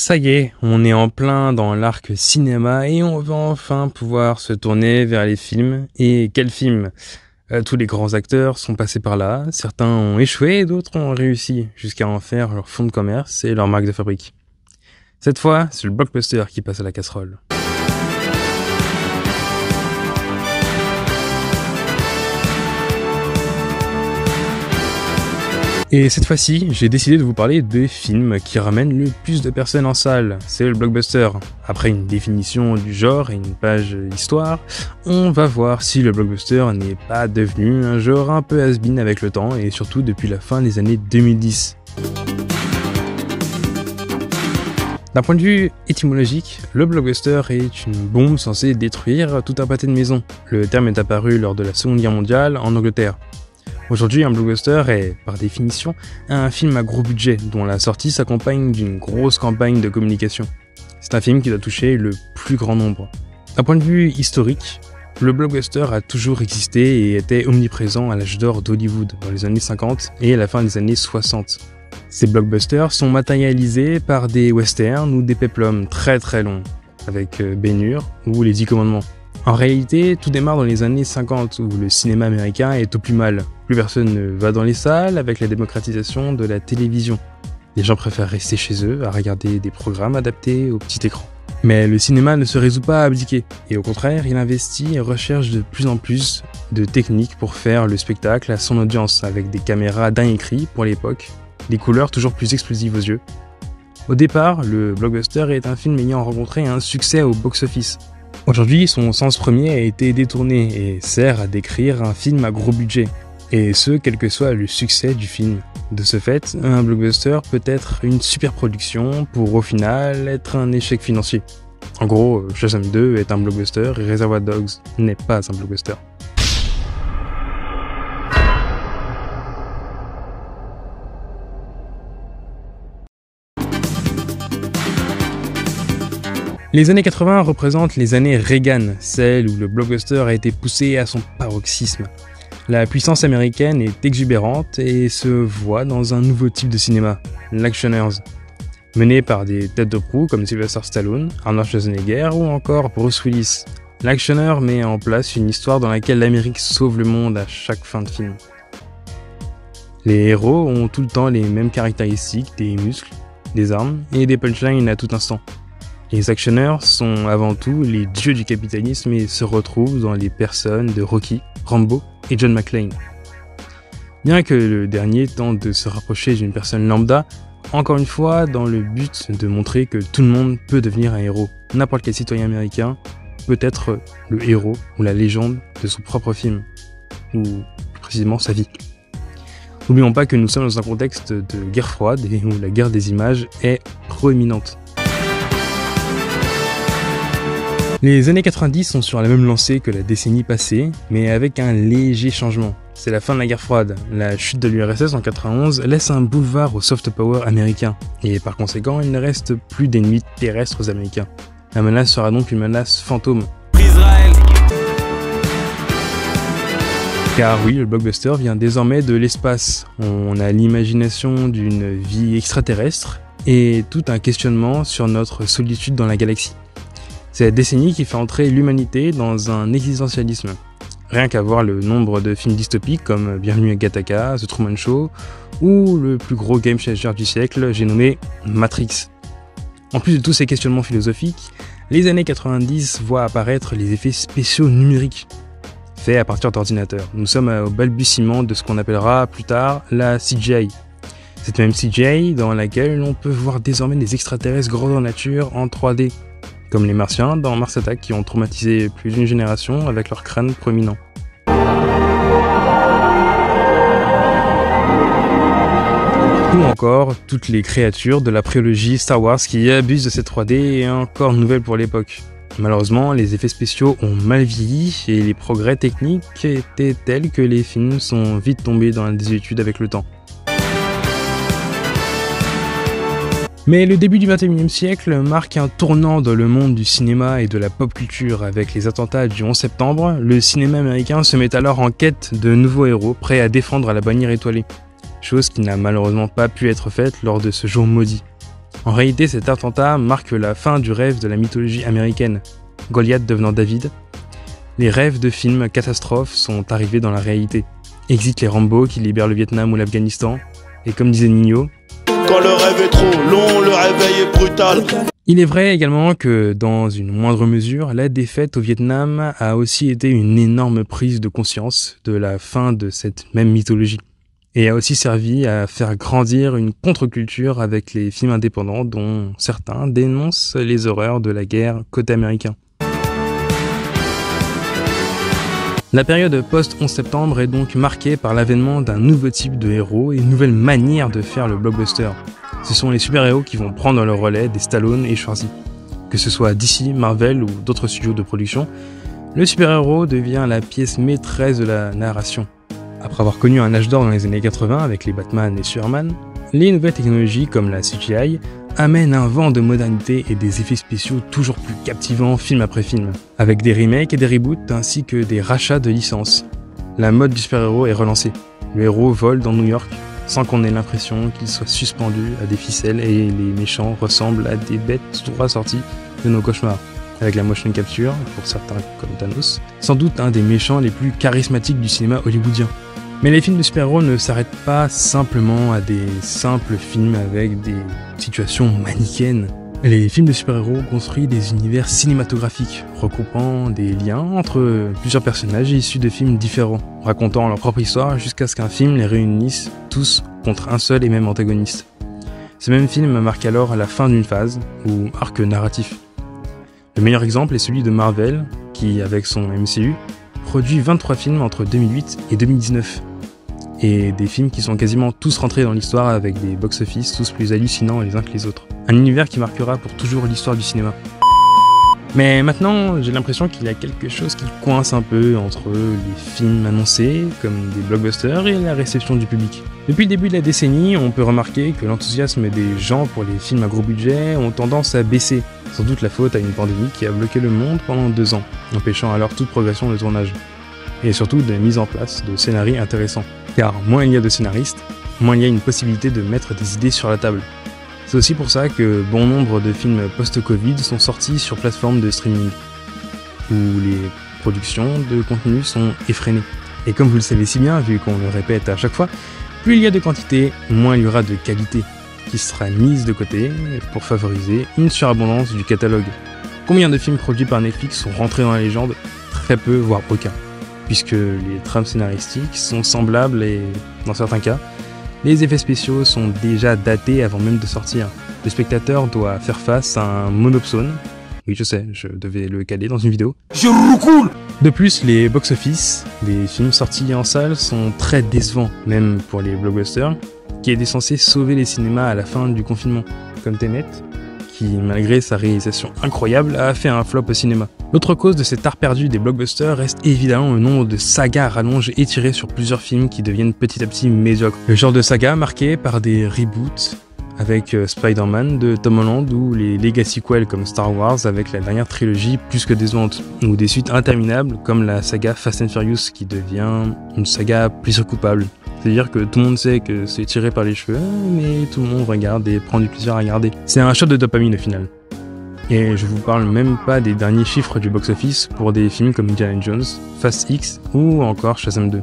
Ça y est, on est en plein dans l'arc cinéma et on va enfin pouvoir se tourner vers les films. Et quels films? Tous les grands acteurs sont passés par là, certains ont échoué, d'autres ont réussi, jusqu'à en faire leur fonds de commerce et leur marque de fabrique. Cette fois, c'est le blockbuster qui passe à la casserole. Et cette fois-ci, j'ai décidé de vous parler des films qui ramènent le plus de personnes en salle. C'est le blockbuster. Après une définition du genre et une page histoire, on va voir si le blockbuster n'est pas devenu un genre un peu has-been avec le temps et surtout depuis la fin des années 2010. D'un point de vue étymologique, le blockbuster est une bombe censée détruire tout un pâté de maison. Le terme est apparu lors de la Seconde Guerre mondiale en Angleterre. Aujourd'hui, un blockbuster est, par définition, un film à gros budget, dont la sortie s'accompagne d'une grosse campagne de communication. C'est un film qui doit toucher le plus grand nombre. D'un point de vue historique, le blockbuster a toujours existé et était omniprésent à l'âge d'or d'Hollywood, dans les années 50 et à la fin des années 60. Ces blockbusters sont matérialisés par des westerns ou des péplums très très longs, avec Ben-Hur ou les 10 commandements. En réalité, tout démarre dans les années 50 où le cinéma américain est au plus mal. Plus personne ne va dans les salles avec la démocratisation de la télévision. Les gens préfèrent rester chez eux à regarder des programmes adaptés au petit écran. Mais le cinéma ne se résout pas à abdiquer, et au contraire, il investit et recherche de plus en plus de techniques pour faire le spectacle à son audience, avec des caméras dernier cri pour l'époque, des couleurs toujours plus explosives aux yeux. Au départ, le blockbuster est un film ayant rencontré un succès au box-office. Aujourd'hui, son sens premier a été détourné et sert à décrire un film à gros budget, et ce, quel que soit le succès du film. De ce fait, un blockbuster peut être une super production pour au final être un échec financier. En gros, Shazam 2 est un blockbuster et Reservoir Dogs n'est pas un blockbuster. Les années 80 représentent les années Reagan, celles où le blockbuster a été poussé à son paroxysme. La puissance américaine est exubérante et se voit dans un nouveau type de cinéma, l'actionneurs. Mené par des têtes de proue comme Sylvester Stallone, Arnold Schwarzenegger ou encore Bruce Willis, l'actionneur met en place une histoire dans laquelle l'Amérique sauve le monde à chaque fin de film. Les héros ont tout le temps les mêmes caractéristiques, des muscles, des armes et des punchlines à tout instant. Les actionneurs sont avant tout les dieux du capitalisme et se retrouvent dans les personnes de Rocky, Rambo et John McClane. Bien que le dernier tente de se rapprocher d'une personne lambda, encore une fois dans le but de montrer que tout le monde peut devenir un héros. N'importe quel citoyen américain peut être le héros ou la légende de son propre film, ou plus précisément sa vie. N'oublions pas que nous sommes dans un contexte de guerre froide et où la guerre des images est proéminente. Les années 90 sont sur la même lancée que la décennie passée, mais avec un léger changement. C'est la fin de la guerre froide. La chute de l'URSS en 91 laisse un boulevard au soft power américain, et par conséquent, il ne reste plus d'ennemis terrestres américains. La menace sera donc une menace fantôme. Israël. Car oui, le blockbuster vient désormais de l'espace. On a l'imagination d'une vie extraterrestre, et tout un questionnement sur notre solitude dans la galaxie. C'est la décennie qui fait entrer l'humanité dans un existentialisme. Rien qu'à voir le nombre de films dystopiques comme Bienvenue à Gattaca, The Truman Show, ou le plus gros game changer du siècle, j'ai nommé Matrix. En plus de tous ces questionnements philosophiques, les années 90 voient apparaître les effets spéciaux numériques, faits à partir d'ordinateurs. Nous sommes au balbutiement de ce qu'on appellera plus tard la CGI. Cette même CGI dans laquelle on peut voir désormais des extraterrestres grandeur nature en 3D. Comme les Martiens dans Mars Attack qui ont traumatisé plus d'une génération avec leur crâne proéminent. Ou encore toutes les créatures de la prélogie Star Wars qui abusent de cette 3D et encore nouvelle pour l'époque. Malheureusement, les effets spéciaux ont mal vieilli et les progrès techniques étaient tels que les films sont vite tombés dans la désuétude avec le temps. Mais le début du XXIe siècle marque un tournant dans le monde du cinéma et de la pop culture. Avec les attentats du 11 septembre, le cinéma américain se met alors en quête de nouveaux héros prêts à défendre la bannière étoilée. Chose qui n'a malheureusement pas pu être faite lors de ce jour maudit. En réalité, cet attentat marque la fin du rêve de la mythologie américaine, Goliath devenant David. Les rêves de films catastrophes sont arrivés dans la réalité. Exit les Rambo qui libèrent le Vietnam ou l'Afghanistan, et comme disait Nino, quand le rêve est trop long, le réveil est brutal. Il est vrai également que, dans une moindre mesure, la défaite au Vietnam a aussi été une énorme prise de conscience de la fin de cette même mythologie, et a aussi servi à faire grandir une contre-culture avec les films indépendants dont certains dénoncent les horreurs de la guerre côté américain. La période post-11 septembre est donc marquée par l'avènement d'un nouveau type de héros et une nouvelle manière de faire le blockbuster. Ce sont les super-héros qui vont prendre le relais des Stallone et Schwarzy. Que ce soit DC, Marvel ou d'autres studios de production, le super-héros devient la pièce maîtresse de la narration. Après avoir connu un âge d'or dans les années 80 avec les Batman et Superman, les nouvelles technologies comme la CGI amènent un vent de modernité et des effets spéciaux toujours plus captivants film après film, avec des remakes et des reboots ainsi que des rachats de licences. La mode du super-héros est relancée. Le héros vole dans New York sans qu'on ait l'impression qu'il soit suspendu à des ficelles et les méchants ressemblent à des bêtes tout droit sorties de nos cauchemars. Avec la motion capture, pour certains comme Thanos, sans doute un des méchants les plus charismatiques du cinéma hollywoodien. Mais les films de super-héros ne s'arrêtent pas simplement à des simples films avec des situations manichéennes. Les films de super-héros construisent des univers cinématographiques, recoupant des liens entre plusieurs personnages issus de films différents, racontant leur propre histoire jusqu'à ce qu'un film les réunisse tous contre un seul et même antagoniste. Ce même film marque alors la fin d'une phase, ou arc narratif. Le meilleur exemple est celui de Marvel, qui, avec son MCU, produit 23 films entre 2008 et 2019. Et des films qui sont quasiment tous rentrés dans l'histoire avec des box-office tous plus hallucinants les uns que les autres. Un univers qui marquera pour toujours l'histoire du cinéma. Mais maintenant, j'ai l'impression qu'il y a quelque chose qui coince un peu entre les films annoncés, comme des blockbusters, et la réception du public. Depuis le début de la décennie, on peut remarquer que l'enthousiasme des gens pour les films à gros budget ont tendance à baisser. Sans doute la faute à une pandémie qui a bloqué le monde pendant 2 ans, empêchant alors toute progression de tournage. Et surtout de mise en place de scénarios intéressants. Car moins il y a de scénaristes, moins il y a une possibilité de mettre des idées sur la table. C'est aussi pour ça que bon nombre de films post-Covid sont sortis sur plateformes de streaming, où les productions de contenu sont effrénées. Et comme vous le savez si bien, vu qu'on le répète à chaque fois, plus il y a de quantité, moins il y aura de qualité, qui sera mise de côté pour favoriser une surabondance du catalogue. Combien de films produits par Netflix sont rentrés dans la légende? Très peu, voire aucun. Puisque les trames scénaristiques sont semblables et, dans certains cas, les effets spéciaux sont déjà datés avant même de sortir. Le spectateur doit faire face à un monopsone. Oui, je sais, je devais le caler dans une vidéo. Je roucoule. De plus, les box-office des films sortis en salle sont très décevants, même pour les blockbusters, qui étaient censés sauver les cinémas à la fin du confinement, comme Tenet, qui, malgré sa réalisation incroyable, a fait un flop au cinéma. L'autre cause de cet art perdu des blockbusters reste évidemment le nombre de sagas rallongées et étirées sur plusieurs films qui deviennent petit à petit médiocres. Le genre de saga marqué par des reboots avec Spider-Man de Tom Holland ou les legacy sequels comme Star Wars avec la dernière trilogie plus que décevante, ou des suites interminables comme la saga Fast and Furious qui devient une saga plaisir coupable. C'est-à-dire que tout le monde sait que c'est tiré par les cheveux, mais tout le monde regarde et prend du plaisir à regarder. C'est un shot de dopamine au final. Et je vous parle même pas des derniers chiffres du box-office pour des films comme Indiana Jones, Fast X ou encore Shazam 2.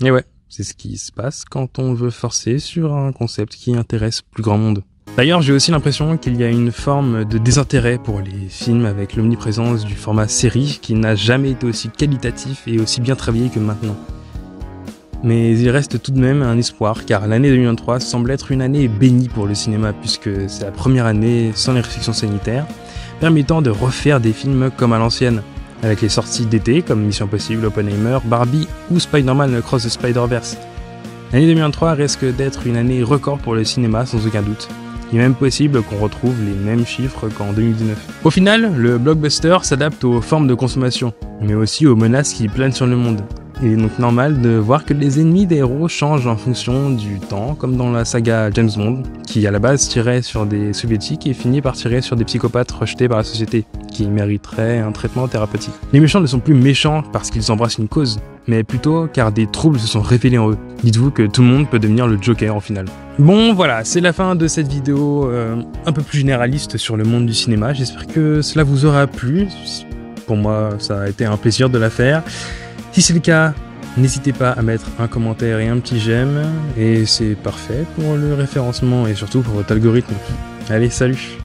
Et ouais, c'est ce qui se passe quand on veut forcer sur un concept qui intéresse plus grand monde. D'ailleurs, j'ai aussi l'impression qu'il y a une forme de désintérêt pour les films avec l'omniprésence du format série qui n'a jamais été aussi qualitatif et aussi bien travaillé que maintenant. Mais il reste tout de même un espoir, car l'année 2023 semble être une année bénie pour le cinéma, puisque c'est la première année sans les restrictions sanitaires, permettant de refaire des films comme à l'ancienne, avec les sorties d'été comme Mission Impossible, Oppenheimer, Barbie ou Spider-Man Across the Spider-Verse. L'année 2023 risque d'être une année record pour le cinéma sans aucun doute. Il est même possible qu'on retrouve les mêmes chiffres qu'en 2019. Au final, le blockbuster s'adapte aux formes de consommation, mais aussi aux menaces qui planent sur le monde. Il est donc normal de voir que les ennemis des héros changent en fonction du temps, comme dans la saga James Bond, qui à la base tirait sur des soviétiques et finit par tirer sur des psychopathes rejetés par la société, qui mériteraient un traitement thérapeutique. Les méchants ne sont plus méchants parce qu'ils embrassent une cause, mais plutôt car des troubles se sont révélés en eux. Dites-vous que tout le monde peut devenir le Joker au final. Bon voilà, c'est la fin de cette vidéo un peu plus généraliste sur le monde du cinéma. J'espère que cela vous aura plu. Pour moi, ça a été un plaisir de la faire. Si c'est le cas, n'hésitez pas à mettre un commentaire et un petit j'aime. Et c'est parfait pour le référencement et surtout pour votre algorithme. Allez, salut!